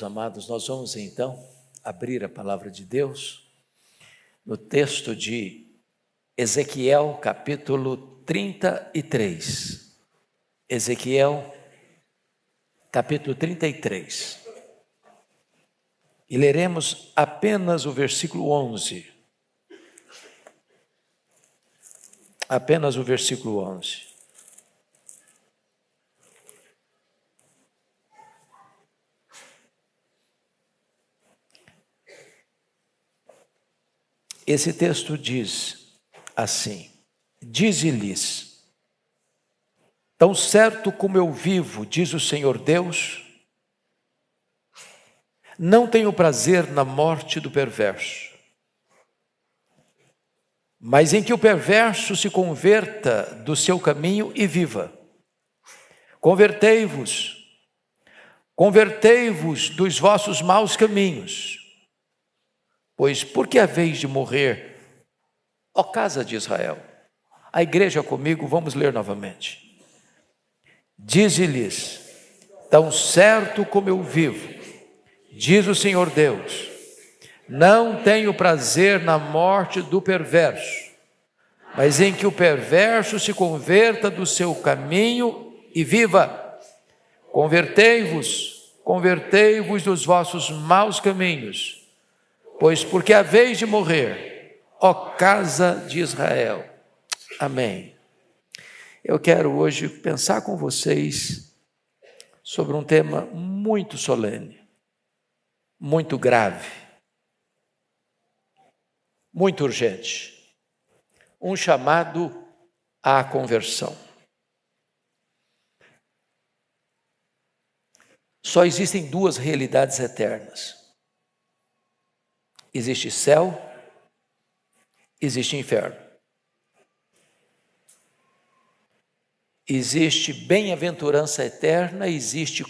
Amados, nós vamos então abrir a palavra de Deus no texto de Ezequiel, capítulo 33. Ezequiel, capítulo 33. E leremos apenas o versículo 11. Apenas o versículo 11. Esse texto diz assim: dize-lhes, tão certo como eu vivo, diz o Senhor Deus, não tenho prazer na morte do perverso, mas em que o perverso se converta do seu caminho e viva. Convertei-vos dos vossos maus caminhos, pois por que haveis de morrer, ó casa de Israel? A igreja comigo, vamos ler novamente. Dize-lhes, tão certo como eu vivo, diz o Senhor Deus, não tenho prazer na morte do perverso, mas em que o perverso se converta do seu caminho e viva. Convertei-vos dos vossos maus caminhos, pois porque haveis de morrer, ó casa de Israel. Amém. Eu quero hoje pensar com vocês sobre um tema muito solene, muito grave, muito urgente. Um chamado à conversão. Só existem duas realidades eternas. Existe céu, existe inferno. Existe bem-aventurança eterna, existe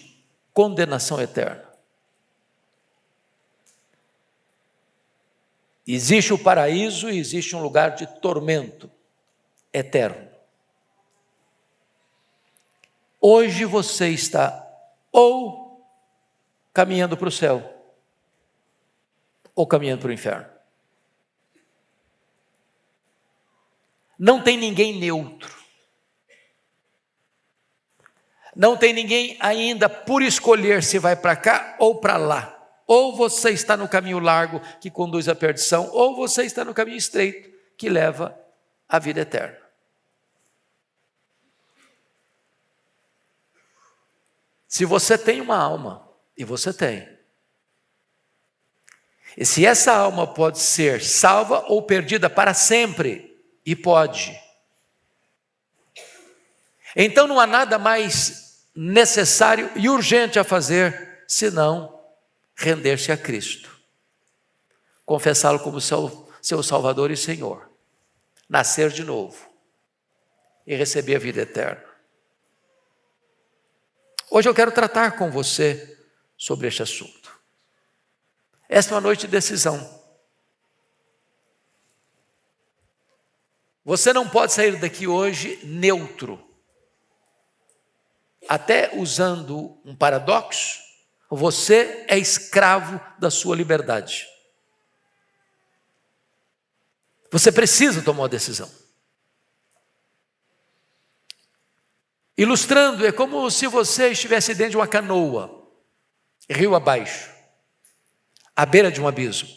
condenação eterna. Existe o paraíso e existe um lugar de tormento eterno. Hoje você está ou caminhando para o céu, ou caminhando para o inferno. Não tem ninguém neutro. Não tem ninguém ainda por escolher se vai para cá ou para lá. Ou você está no caminho largo que conduz à perdição, ou você está no caminho estreito que leva à vida eterna. Se você tem uma alma, e você tem, e se essa alma pode ser salva ou perdida para sempre, e pode, então não há nada mais necessário e urgente a fazer, senão render-se a Cristo, confessá-lo como seu Salvador e Senhor, nascer de novo e receber a vida eterna. Hoje eu quero tratar com você sobre este assunto. Esta é uma noite de decisão. Você não pode sair daqui hoje neutro. Até usando um paradoxo, você é escravo da sua liberdade. Você precisa tomar uma decisão. Ilustrando, é como se você estivesse dentro de uma canoa, rio abaixo, à beira de um abismo.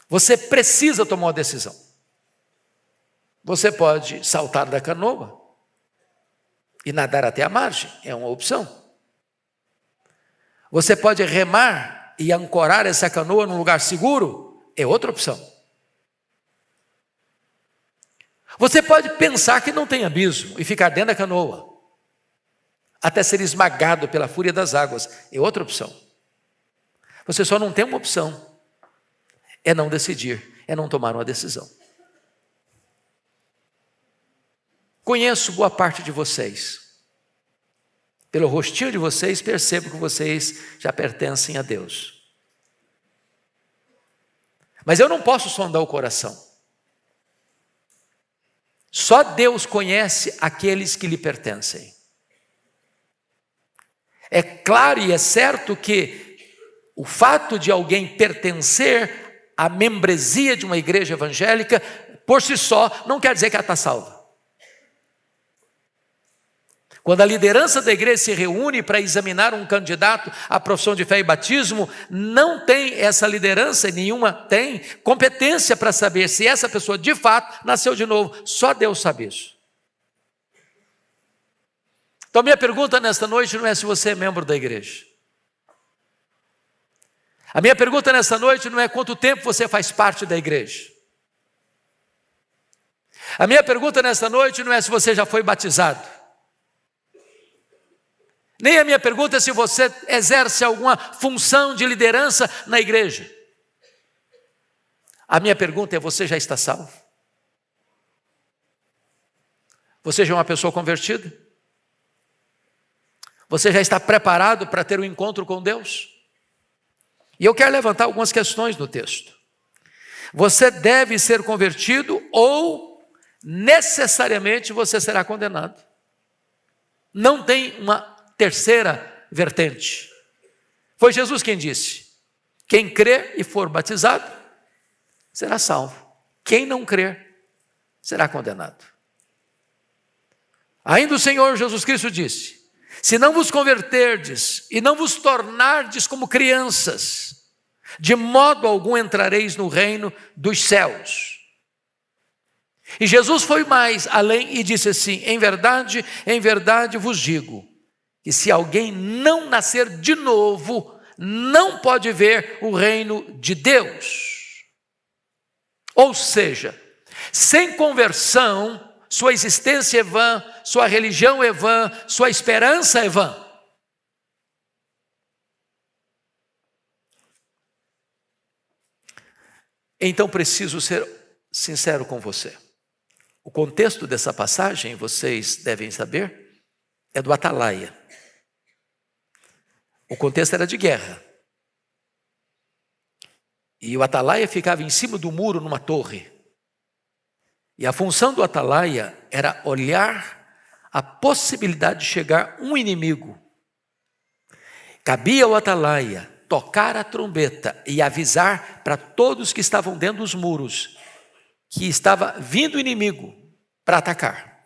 Você precisa tomar uma decisão. Você pode saltar da canoa e nadar até a margem, é uma opção. Você pode remar e ancorar essa canoa num lugar seguro, é outra opção. Você pode pensar que não tem abismo e ficar dentro da canoa, até ser esmagado pela fúria das águas, é outra opção. Você só não tem uma opção, é não decidir, é não tomar uma decisão. Conheço boa parte de vocês. Pelo rostinho de vocês, percebo que vocês já pertencem a Deus. Mas eu não posso sondar o coração. Só Deus conhece aqueles que lhe pertencem. É claro e é certo que o fato de alguém pertencer à membresia de uma igreja evangélica, por si só, não quer dizer que ela está salva. Quando a liderança da igreja se reúne para examinar um candidato à profissão de fé e batismo, não tem essa liderança, nenhuma tem competência para saber se essa pessoa de fato nasceu de novo. Só Deus sabe isso. Então minha pergunta nesta noite não é se você é membro da igreja. A minha pergunta nesta noite não é quanto tempo você faz parte da igreja. A minha pergunta nesta noite não é se você já foi batizado. Nem a minha pergunta é se você exerce alguma função de liderança na igreja. A minha pergunta é: você já está salvo? Você já é uma pessoa convertida? Você já está preparado para ter um encontro com Deus? E eu quero levantar algumas questões no texto. Você deve ser convertido ou necessariamente você será condenado. Não tem uma terceira vertente. Foi Jesus quem disse: quem crer e for batizado será salvo. Quem não crer será condenado. Ainda o Senhor Jesus Cristo disse: se não vos converterdes e não vos tornardes como crianças, de modo algum entrareis no reino dos céus. E Jesus foi mais além e disse assim: em verdade vos digo, que se alguém não nascer de novo, não pode ver o reino de Deus. Ou seja, sem conversão, sua existência é vã, sua religião é vã, sua esperança é vã. Então preciso ser sincero com você. O contexto dessa passagem, vocês devem saber, é do Atalaia. O contexto era de guerra. E o Atalaia ficava em cima do muro numa torre. E a função do Atalaia era olhar a possibilidade de chegar um inimigo. Cabia ao Atalaia tocar a trombeta e avisar para todos que estavam dentro dos muros que estava vindo o inimigo para atacar.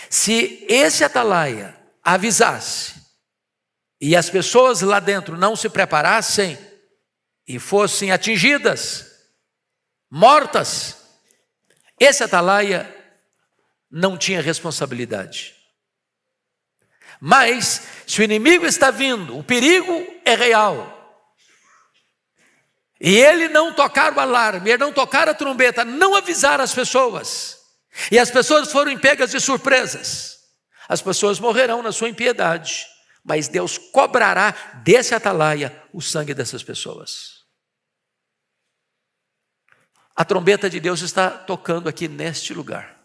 Se esse Atalaia avisasse e as pessoas lá dentro não se preparassem e fossem atingidas, mortas, esse Atalaia não tinha responsabilidade. Mas, se o inimigo está vindo, o perigo é real, e ele não tocar o alarme, ele não tocar a trombeta, não avisar as pessoas, e as pessoas foram pegas de surpresas, as pessoas morrerão na sua impiedade, mas Deus cobrará desse Atalaia o sangue dessas pessoas. A trombeta de Deus está tocando aqui neste lugar,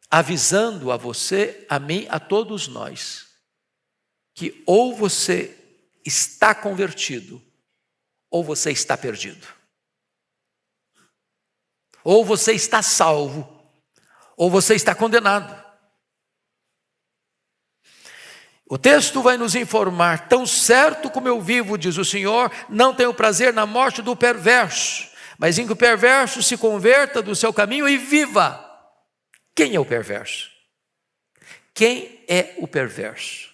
avisando a você, a mim, a todos nós, que ou você está convertido, ou você está perdido. Ou você está salvo, ou você está condenado. O texto vai nos informar: tão certo como eu vivo, diz o Senhor, não tenho prazer na morte do perverso, mas em que o perverso se converta do seu caminho e viva. Quem é o perverso? Quem é o perverso?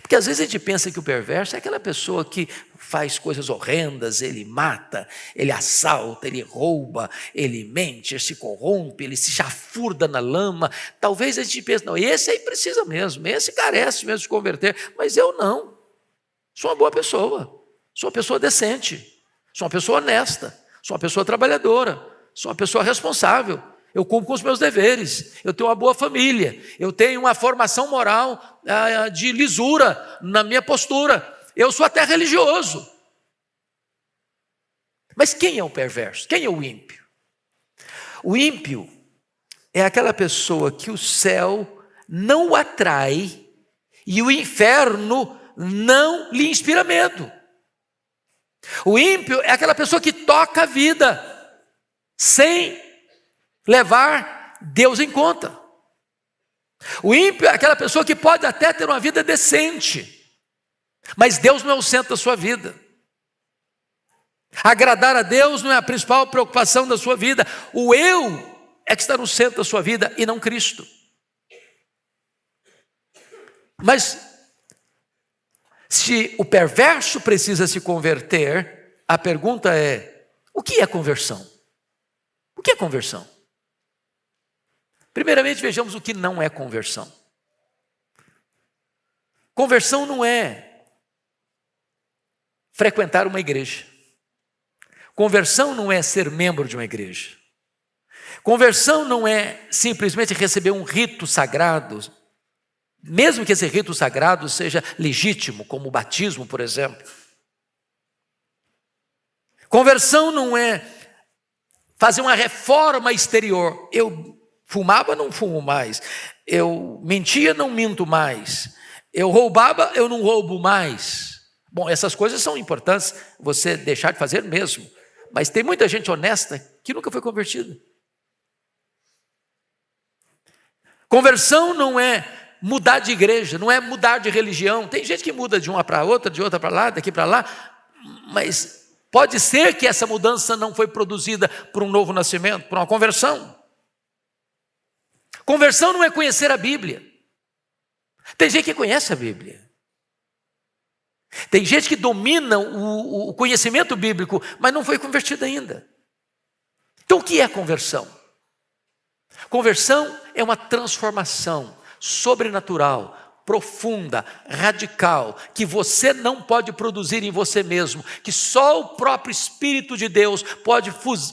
Porque às vezes a gente pensa que o perverso é aquela pessoa que faz coisas horrendas, ele mata, ele assalta, ele rouba, ele mente, ele se corrompe, ele se chafurda na lama. Talvez a gente pense: não, esse aí precisa mesmo, esse carece mesmo de converter, mas eu não. Sou uma boa pessoa, sou uma pessoa decente, sou uma pessoa honesta, sou uma pessoa trabalhadora, sou uma pessoa responsável. Eu cumpro com os meus deveres, eu tenho uma boa família, eu tenho uma formação moral de lisura na minha postura, eu sou até religioso. Mas quem é o perverso? Quem é o ímpio? O ímpio é aquela pessoa que o céu não o atrai e o inferno não lhe inspira medo. O ímpio é aquela pessoa que toca a vida sem levar Deus em conta. O ímpio é aquela pessoa que pode até ter uma vida decente, mas Deus não é o centro da sua vida. Agradar a Deus não é a principal preocupação da sua vida. O eu é que está no centro da sua vida e não Cristo. Mas se o perverso precisa se converter, a pergunta é: o que é conversão? O que é conversão? Primeiramente, vejamos o que não é conversão. Conversão não é frequentar uma igreja. Conversão não é ser membro de uma igreja. Conversão não é simplesmente receber um rito sagrado, mesmo que esse rito sagrado seja legítimo, como o batismo, por exemplo. Conversão não é fazer uma reforma exterior. Eu fumava, não fumo mais. Eu mentia, não minto mais. Eu roubava, eu não roubo mais. Bom, essas coisas são importantes você deixar de fazer mesmo. Mas tem muita gente honesta que nunca foi convertida. Conversão não é mudar de igreja, não é mudar de religião. Tem gente que muda de uma para outra, de outra para lá, daqui para lá. Mas pode ser que essa mudança não foi produzida por um novo nascimento, por uma conversão. Conversão não é conhecer a Bíblia. Tem gente que conhece a Bíblia. Tem gente que domina o conhecimento bíblico, mas não foi convertido ainda. Então o que é conversão? Conversão é uma transformação sobrenatural, profunda, radical, que você não pode produzir em você mesmo, que só o próprio Espírito de Deus pode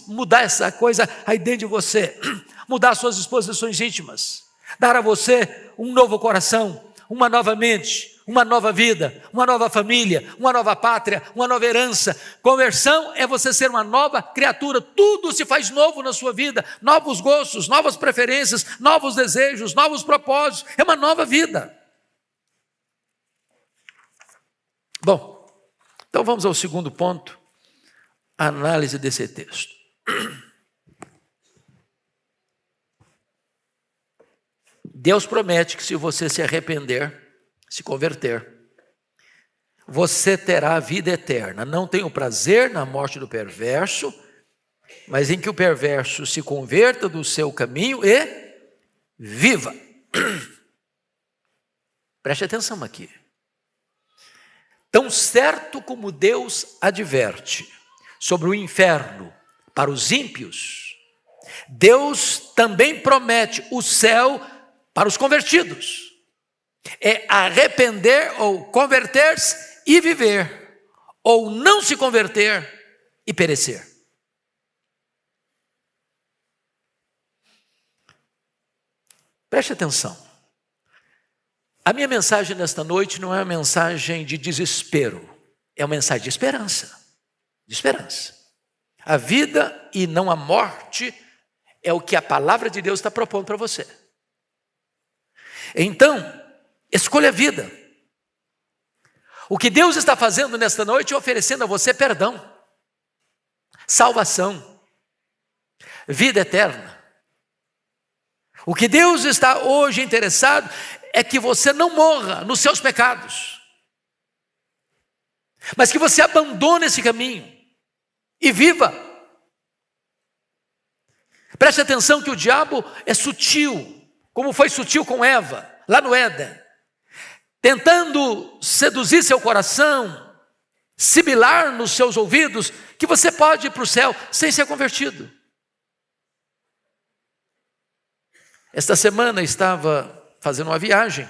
mudar essa coisa aí dentro de você, mudar suas disposições íntimas, dar a você um novo coração, uma nova mente, uma nova vida, uma nova família, uma nova pátria, uma nova herança. Conversão é você ser uma nova criatura. Tudo se faz novo na sua vida. Novos gostos, novas preferências, novos desejos, novos propósitos. É uma nova vida. Bom, então vamos ao segundo ponto, a análise desse texto. Deus promete que se você se arrepender, se converter, você terá a vida eterna. Não tem o prazer na morte do perverso, mas em que o perverso se converta do seu caminho e viva. Preste atenção aqui. Tão certo como Deus adverte sobre o inferno para os ímpios, Deus também promete o céu para os convertidos. É arrepender ou converter-se e viver, ou não se converter e perecer. Preste atenção. A minha mensagem nesta noite não é uma mensagem de desespero, é uma mensagem de esperança. De esperança. A vida e não a morte é o que a palavra de Deus está propondo para você. Então, escolha a vida. O que Deus está fazendo nesta noite é oferecendo a você perdão, salvação, vida eterna. O que Deus está hoje interessado é que você não morra nos seus pecados, mas que você abandone esse caminho e viva. Preste atenção que o diabo é sutil, como foi sutil com Eva, lá no Éden, tentando seduzir seu coração, sibilar nos seus ouvidos, que você pode ir para o céu sem ser convertido. Esta semana estava fazendo uma viagem,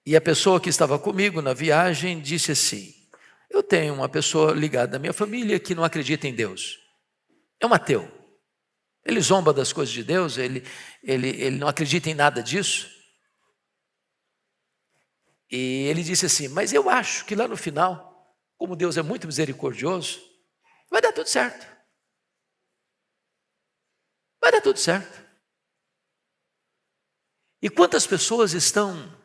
e a pessoa que estava comigo na viagem disse assim: eu tenho uma pessoa ligada à minha família que não acredita em Deus, é um ateu. Ele zomba das coisas de Deus, ele não acredita em nada disso. E ele disse assim: mas eu acho que lá no final, como Deus é muito misericordioso, vai dar tudo certo. Vai dar tudo certo. E quantas pessoas estão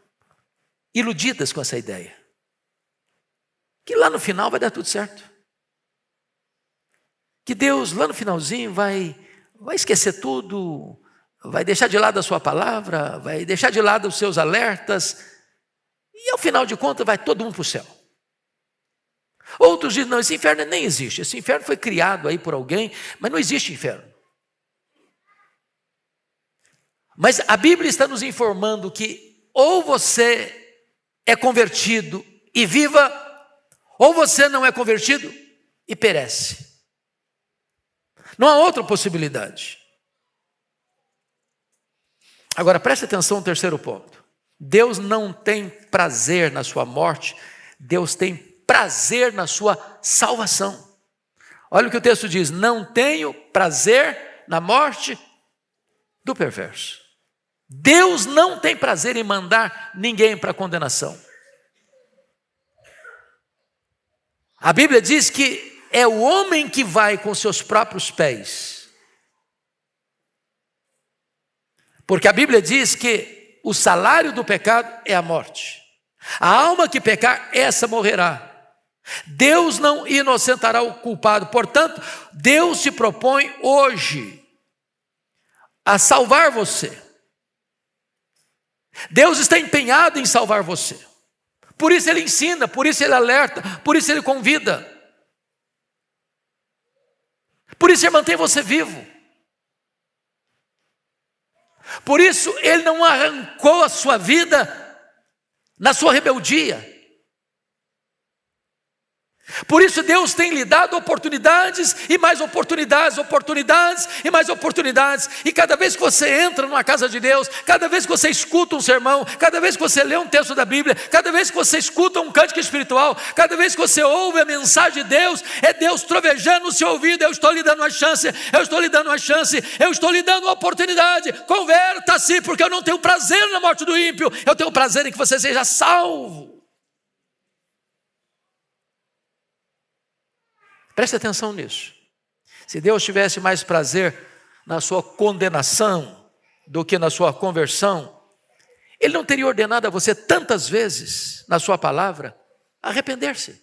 iludidas com essa ideia? Que lá no final vai dar tudo certo. Que Deus lá no finalzinho vai esquecer tudo, vai deixar de lado a sua palavra, vai deixar de lado os seus alertas, e ao final de contas vai todo mundo para o céu. Outros dizem, não, esse inferno nem existe, esse inferno foi criado aí por alguém, mas não existe inferno. Mas a Bíblia está nos informando que ou você é convertido e viva, ou você não é convertido e perece. Não há outra possibilidade. Agora preste atenção no terceiro ponto. Deus não tem prazer na sua morte, Deus tem prazer na sua salvação. Olha o que o texto diz: não tenho prazer na morte do perverso. Deus não tem prazer em mandar ninguém para a condenação. A Bíblia diz que é o homem que vai com seus próprios pés. Porque a Bíblia diz que o salário do pecado é a morte. A alma que pecar, essa morrerá. Deus não inocentará o culpado. Portanto, Deus se propõe hoje a salvar você. Deus está empenhado em salvar você. Por isso Ele ensina, por isso Ele alerta, por isso Ele convida. Por isso Ele mantém você vivo. Por isso Ele não arrancou a sua vida na sua rebeldia. Por isso Deus tem lhe dado oportunidades e mais oportunidades, oportunidades e mais oportunidades. E cada vez que você entra numa casa de Deus, cada vez que você escuta um sermão, cada vez que você lê um texto da Bíblia, cada vez que você escuta um cântico espiritual, cada vez que você ouve a mensagem de Deus, é Deus trovejando no seu ouvido: eu estou lhe dando uma chance, eu estou lhe dando uma chance, eu estou lhe dando uma oportunidade. Converta-se, porque eu não tenho prazer na morte do ímpio, eu tenho prazer em que você seja salvo. Preste atenção nisso. Se Deus tivesse mais prazer na sua condenação do que na sua conversão, Ele não teria ordenado a você tantas vezes na sua palavra arrepender-se.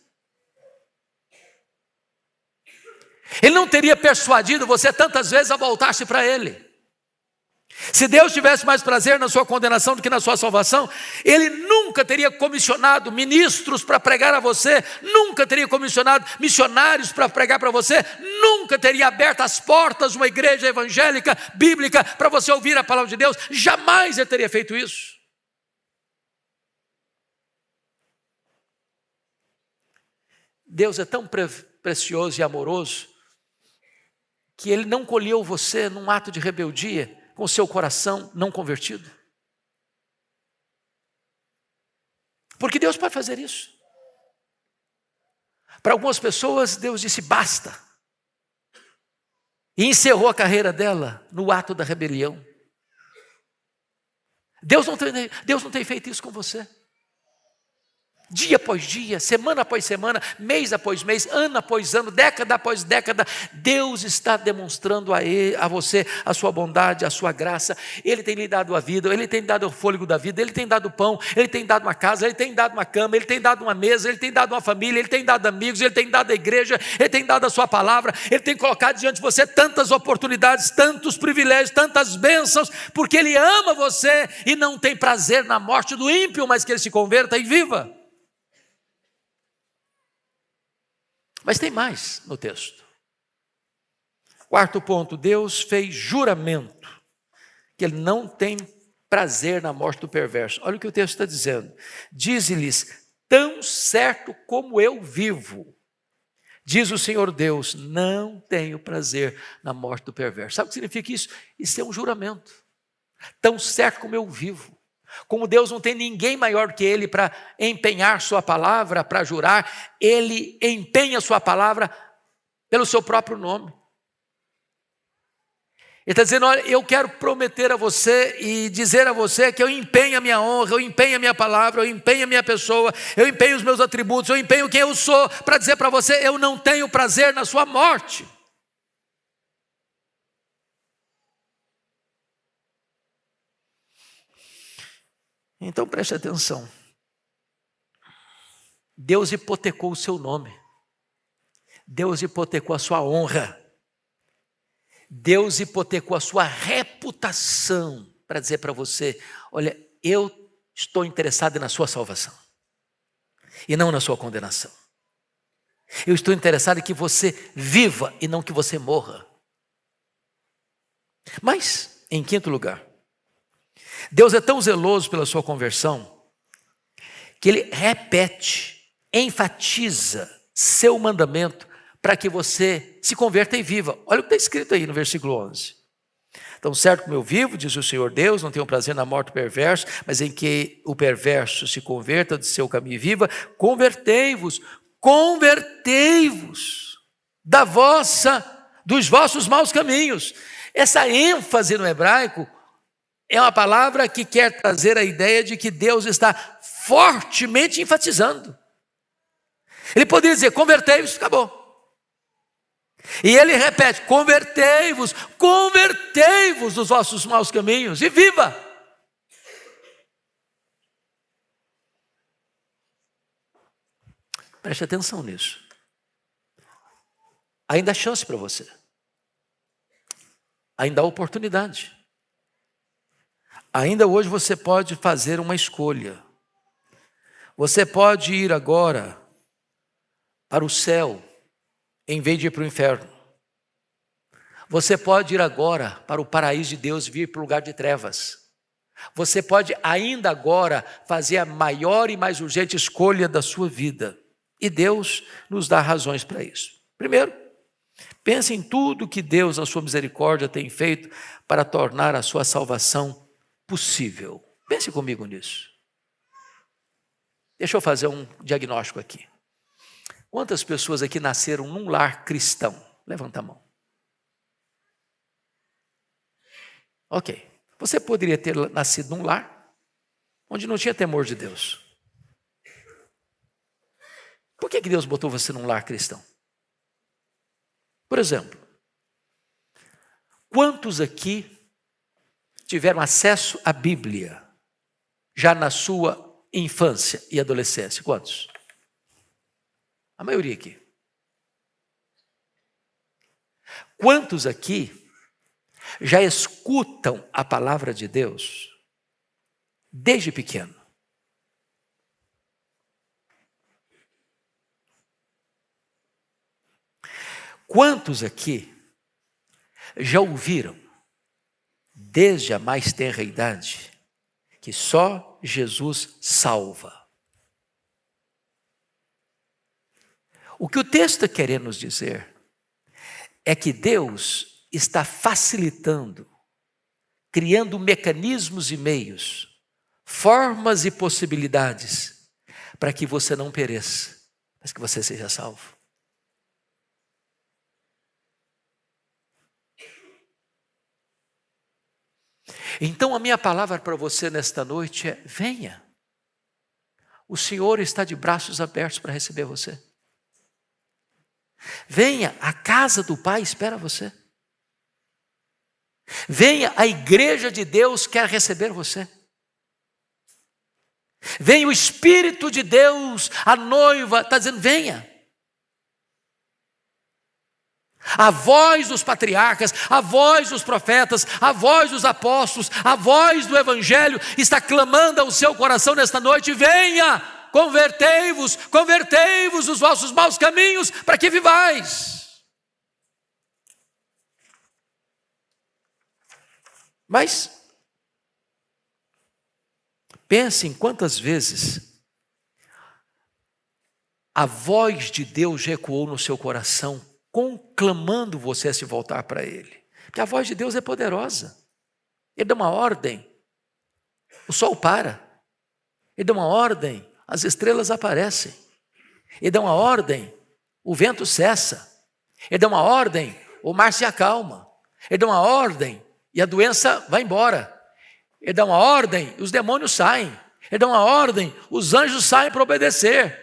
Ele não teria persuadido você tantas vezes a voltar-se para Ele. Se Deus tivesse mais prazer na sua condenação do que na sua salvação, Ele nunca teria comissionado ministros para pregar a você, nunca teria comissionado missionários para pregar para você, nunca teria aberto as portas de uma igreja evangélica, bíblica, para você ouvir a palavra de Deus. Jamais Ele teria feito isso. Deus é tão precioso e amoroso que Ele não colheu você num ato de rebeldia, com o seu coração não convertido. Porque Deus pode fazer isso. Para algumas pessoas, Deus disse basta. E encerrou a carreira dela no ato da rebelião. Deus não tem feito isso com você. Dia após dia, semana após semana, mês após mês, ano após ano, década após década, Deus está demonstrando a você a sua bondade, a sua graça. Ele tem lhe dado a vida, Ele tem dado o fôlego da vida, Ele tem dado pão, Ele tem dado uma casa, Ele tem dado uma cama, Ele tem dado uma mesa, Ele tem dado uma família, Ele tem dado amigos, Ele tem dado a igreja, Ele tem dado a sua palavra, Ele tem colocado diante de você tantas oportunidades, tantos privilégios, tantas bênçãos, porque Ele ama você e não tem prazer na morte do ímpio, mas que ele se converta e viva. Mas tem mais no texto. Quarto ponto: Deus fez juramento que Ele não tem prazer na morte do perverso. Olha o que o texto está dizendo: dize-lhes, tão certo como eu vivo, diz o Senhor Deus, não tenho prazer na morte do perverso. Sabe o que significa isso? Isso é um juramento. Tão certo como eu vivo. Como Deus não tem ninguém maior que Ele para empenhar sua palavra, para jurar, Ele empenha sua palavra pelo seu próprio nome. Ele está dizendo: olha, eu quero prometer a você e dizer a você que eu empenho a minha honra, eu empenho a minha palavra, eu empenho a minha pessoa, eu empenho os meus atributos, eu empenho quem eu sou, para dizer para você: eu não tenho prazer na sua morte. Então preste atenção. Deus hipotecou o seu nome. Deus hipotecou a sua honra. Deus hipotecou a sua reputação para dizer para você: olha, eu estou interessado na sua salvação e não na sua condenação. Eu estou interessado em que você viva e não que você morra. Mas, em quinto lugar, Deus é tão zeloso pela sua conversão que Ele repete, enfatiza seu mandamento para que você se converta e viva. Olha o que está escrito aí no versículo 11. Tão certo como eu vivo, diz o Senhor Deus, não tenho prazer na morte do perverso, mas em que o perverso se converta de seu caminho e viva. Convertei-vos dos vossos maus caminhos. Essa ênfase no hebraico é uma palavra que quer trazer a ideia de que Deus está fortemente enfatizando. Ele poderia dizer: convertei-vos, acabou. E ele repete: convertei-vos dos vossos maus caminhos e viva. Preste atenção nisso. Ainda há chance para você. Ainda há oportunidade. Ainda hoje você pode fazer uma escolha. Você pode ir agora para o céu em vez de ir para o inferno. Você pode ir agora para o paraíso de Deus, vir para o lugar de trevas. Você pode ainda agora fazer a maior e mais urgente escolha da sua vida. E Deus nos dá razões para isso. Primeiro, pense em tudo que Deus, na sua misericórdia, tem feito para tornar a sua salvação possível. Pense comigo nisso. Deixa eu fazer um diagnóstico aqui. Quantas pessoas aqui nasceram num lar cristão? Levanta a mão. Ok. Você poderia ter nascido num lar onde não tinha temor de Deus. Por que Deus botou você num lar cristão? Por exemplo, quantos aqui tiveram acesso à Bíblia já na sua infância e adolescência? Quantos? A maioria aqui. Quantos aqui já escutam a palavra de Deus desde pequeno? Quantos aqui já ouviram, desde a mais tenra idade, que só Jesus salva? O que o texto está querendo nos dizer é que Deus está facilitando, criando mecanismos e meios, formas e possibilidades para que você não pereça, mas que você seja salvo. Então a minha palavra para você nesta noite é: venha. O Senhor está de braços abertos para receber você. Venha, a casa do Pai espera você. Venha, a igreja de Deus quer receber você. Venha, o Espírito de Deus, a noiva está dizendo: venha. A voz dos patriarcas, a voz dos profetas, a voz dos apóstolos, a voz do Evangelho está clamando ao seu coração nesta noite: venha, convertei-vos dos vossos maus caminhos, para que vivais. Mas pense em quantas vezes a voz de Deus ecoou no seu coração, conclamando você a se voltar para Ele. Porque a voz de Deus é poderosa. Ele dá uma ordem, o sol para. Ele dá uma ordem, as estrelas aparecem. Ele dá uma ordem, o vento cessa. Ele dá uma ordem, o mar se acalma. Ele dá uma ordem e a doença vai embora. Ele dá uma ordem e os demônios saem. Ele dá uma ordem, os anjos saem para obedecer.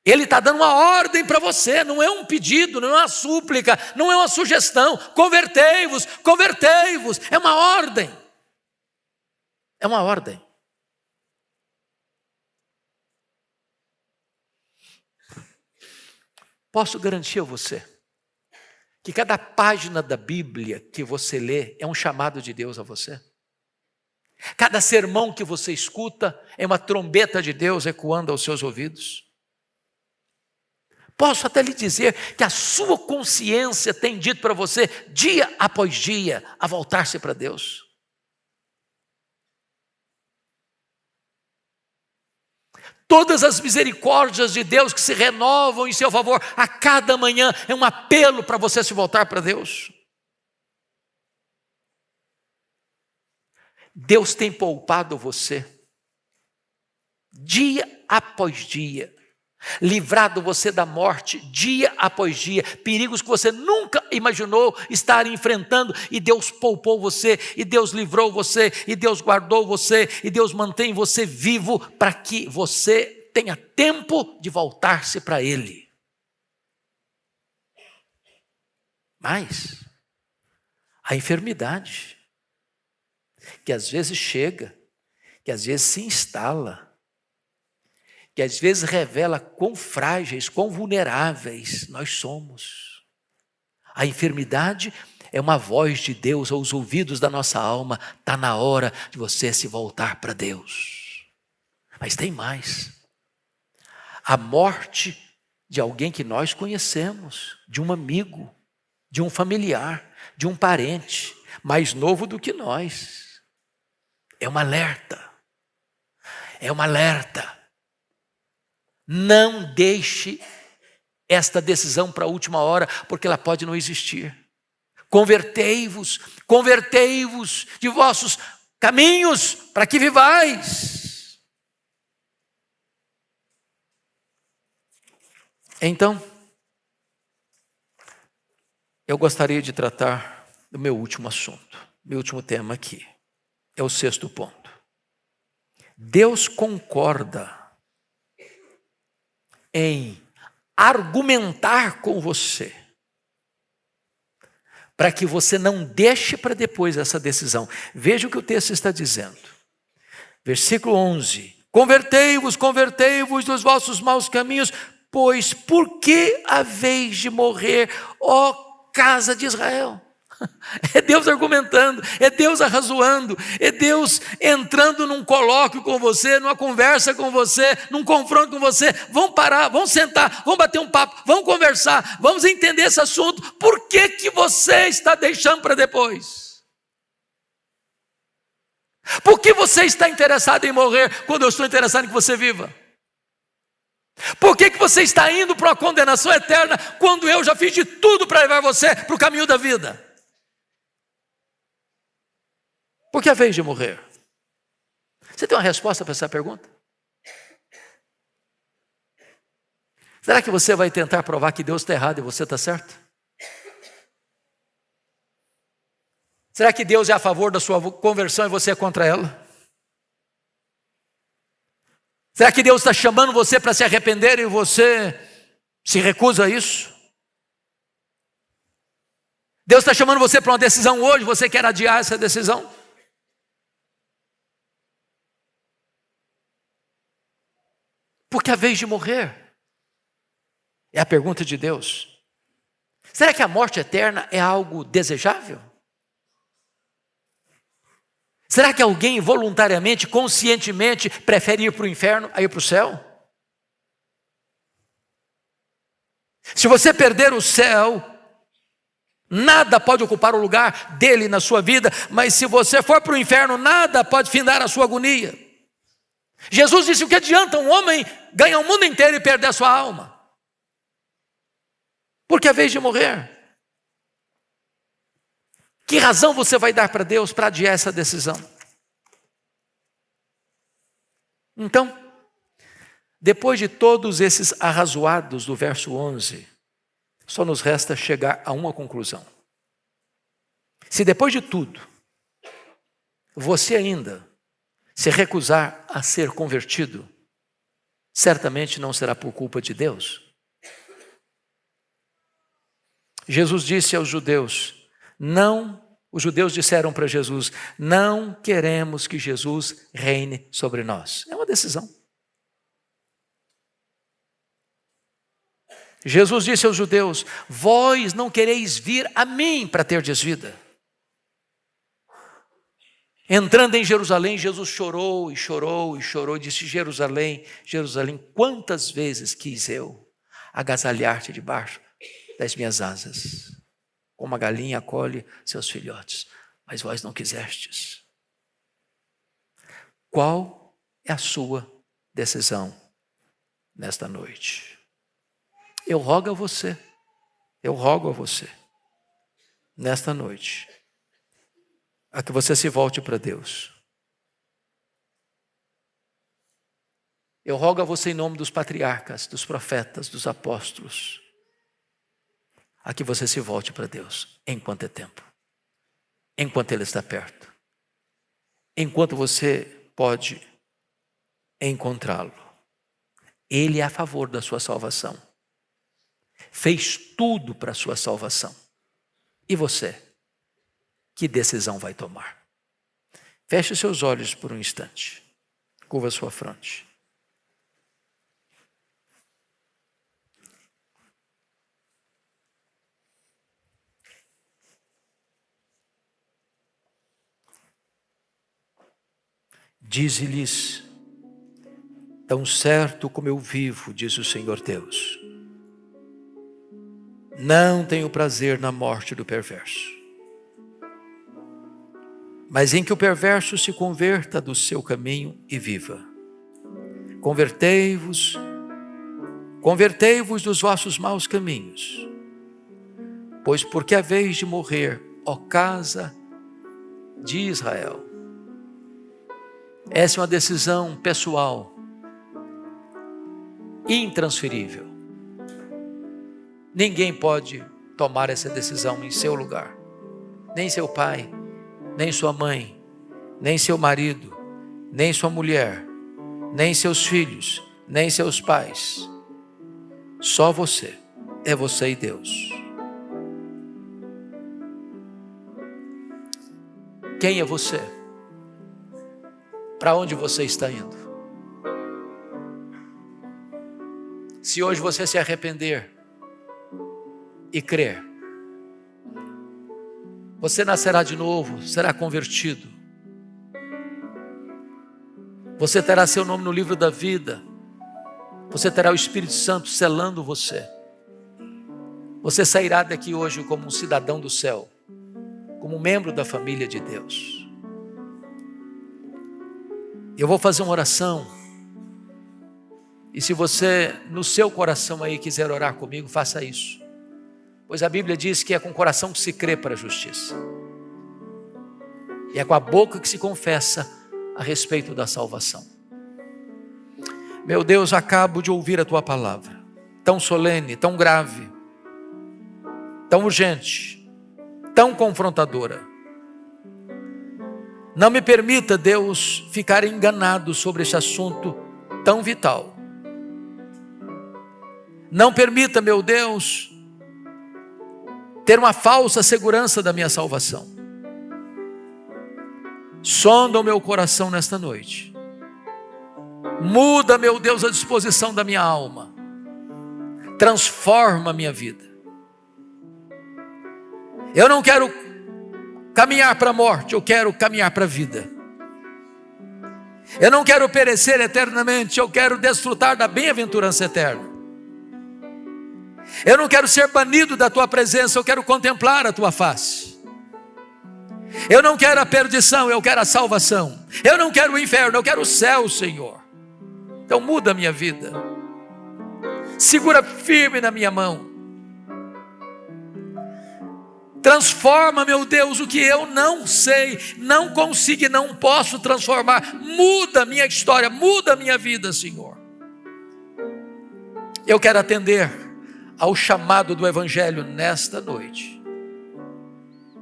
Ele está dando uma ordem para você, não é um pedido, não é uma súplica, não é uma sugestão. Convertei-vos, é uma ordem. É uma ordem. Posso garantir a você que cada página da Bíblia que você lê é um chamado de Deus a você? Cada sermão que você escuta é uma trombeta de Deus ecoando aos seus ouvidos? Posso até lhe dizer que a sua consciência tem dito para você, dia após dia, a voltar-se para Deus. Todas as misericórdias de Deus que se renovam em seu favor a cada manhã é um apelo para você se voltar para Deus. Deus tem poupado você, dia após dia, livrado você da morte, dia após dia, perigos que você nunca imaginou estar enfrentando, e Deus poupou você, e Deus livrou você, e Deus guardou você, e Deus mantém você vivo, para que você tenha tempo de voltar-se para Ele. Mas a enfermidade, que às vezes chega, que às vezes se instala, que às vezes revela quão frágeis, quão vulneráveis nós somos. A enfermidade é uma voz de Deus aos ouvidos da nossa alma. Está na hora de você se voltar para Deus. Mas tem mais. A morte de alguém que nós conhecemos, de um amigo, de um familiar, de um parente, mais novo do que nós. É um alerta. É um alerta. Não deixe esta decisão para a última hora, porque ela pode não existir. Convertei-vos de vossos caminhos, para que vivais. Então, eu gostaria de tratar do meu último assunto, meu último tema aqui. É o 6º ponto. Deus concorda em argumentar com você, para que você não deixe para depois essa decisão. Veja o que o texto está dizendo. Versículo 11. Convertei-vos dos vossos maus caminhos, pois por que haveis de morrer, ó casa de Israel? É Deus argumentando, é Deus arrazoando, é Deus entrando num colóquio com você, numa conversa com você, num confronto com você. Vamos parar, vamos sentar, vamos bater um papo, vamos conversar, vamos entender esse assunto. Por que que você está deixando para depois? Por que você está interessado em morrer quando eu estou interessado em que você viva? Por que que você está indo para uma condenação eterna quando eu já fiz de tudo para levar você para o caminho da vida? Por que a vez de morrer? Você tem uma resposta para essa pergunta? Será que você vai tentar provar que Deus está errado e você está certo? Será que Deus é a favor da sua conversão e você é contra ela? Será que Deus está chamando você para se arrepender e você se recusa a isso? Deus está chamando você para uma decisão hoje, você quer adiar essa decisão? Porque a vez de morrer é a pergunta de Deus. Será que a morte eterna é algo desejável? Será que alguém voluntariamente, conscientemente, prefere ir para o inferno a ir para o céu? Se você perder o céu, nada pode ocupar o lugar dele na sua vida, mas se você for para o inferno, nada pode findar a sua agonia. Jesus disse: o que adianta um homem ganhar o mundo inteiro e perder a sua alma? Porque é a vez de morrer. Que razão você vai dar para Deus para adiar essa decisão? Então, depois de todos esses arrazoados do verso 11, só nos resta chegar a uma conclusão. Se depois de tudo, você ainda se recusar a ser convertido, certamente não será por culpa de Deus. Jesus disse aos judeus, os judeus disseram para Jesus, não queremos que Jesus reine sobre nós. É uma decisão. Jesus disse aos judeus: vós não quereis vir a mim para terdes vida. Entrando em Jerusalém, Jesus chorou e chorou e chorou, e disse: Jerusalém, Jerusalém, quantas vezes quis eu agasalhar-te debaixo das minhas asas, como a galinha acolhe seus filhotes, mas vós não quisestes. Qual é a sua decisão nesta noite? Eu rogo a você, nesta noite, a que você se volte para Deus. Eu rogo a você em nome dos patriarcas, dos profetas, dos apóstolos, a que você se volte para Deus enquanto é tempo, enquanto Ele está perto, enquanto você pode encontrá-lo. Ele é a favor da sua salvação, fez tudo para a sua salvação. E você? Que decisão vai tomar? Feche seus olhos por um instante, curva sua fronte. Dize-lhes: tão certo como eu vivo, diz o Senhor Deus, não tenho prazer na morte do perverso, mas em que o perverso se converta do seu caminho e viva. Convertei-vos dos vossos maus caminhos, pois porque a vez de morrer, ó casa de Israel. Essa é uma decisão pessoal, intransferível. Ninguém pode tomar essa decisão em seu lugar. Nem seu pai, nem sua mãe, nem seu marido, nem sua mulher, nem seus filhos, nem seus pais. Só você, é você e Deus. Quem é você? Para onde você está indo? Se hoje você se arrepender e crer, você nascerá de novo, será convertido. Você terá seu nome no livro da vida. Você terá o Espírito Santo selando você. Você sairá daqui hoje como um cidadão do céu, como um membro da família de Deus. Eu vou fazer uma oração. E se você, no seu coração aí, quiser orar comigo, faça isso. Pois a Bíblia diz que é com o coração que se crê para a justiça. E é com a boca que se confessa a respeito da salvação. Meu Deus, acabo de ouvir a Tua palavra. Tão solene, tão grave, tão urgente, tão confrontadora. Não me permita, Deus, ficar enganado sobre esse assunto tão vital. Não permita, meu Deus, ter uma falsa segurança da minha salvação. Sonda o meu coração nesta noite. Muda, meu Deus, a disposição da minha alma. Transforma a minha vida. Eu não quero caminhar para a morte, eu quero caminhar para a vida. Eu não quero perecer eternamente, eu quero desfrutar da bem-aventurança eterna. Eu não quero ser banido da Tua presença, eu quero contemplar a Tua face. Eu não quero a perdição, eu quero a salvação. Eu não quero o inferno, eu quero o céu, Senhor. Então muda a minha vida. Segura firme na minha mão. Transforma, meu Deus, o que eu não sei, não consigo e não posso transformar. Muda a minha história, muda a minha vida, Senhor. Eu quero atender ao chamado do Evangelho nesta noite.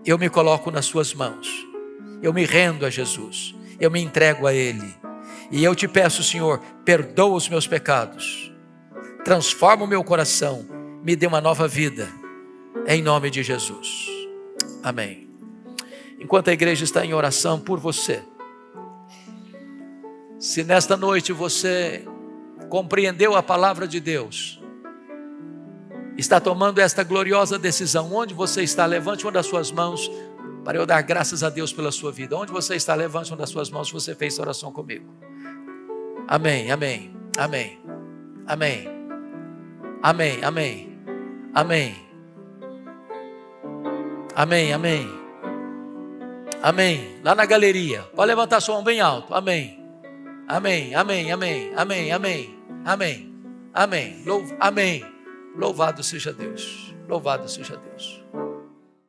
Eu me coloco nas suas mãos. Eu me rendo a Jesus. Eu me entrego a Ele. E eu te peço, Senhor, perdoa os meus pecados. Transforma o meu coração. Me dê uma nova vida. Em nome de Jesus. Amém. Enquanto a igreja está em oração por você, se nesta noite você compreendeu a palavra de Deus, está tomando esta gloriosa decisão. Onde você está? Levante uma das suas mãos para eu dar graças a Deus pela sua vida. Onde você está? Levante uma das suas mãos se você fez essa oração comigo. Amém, amém, amém, amém, amém, amém, amém, amém, amém, amém. Lá na galeria, pode levantar sua mão bem alto. Amém, amém, amém, amém, amém, amém, amém, amém, amém. Louvado seja Deus, louvado seja Deus.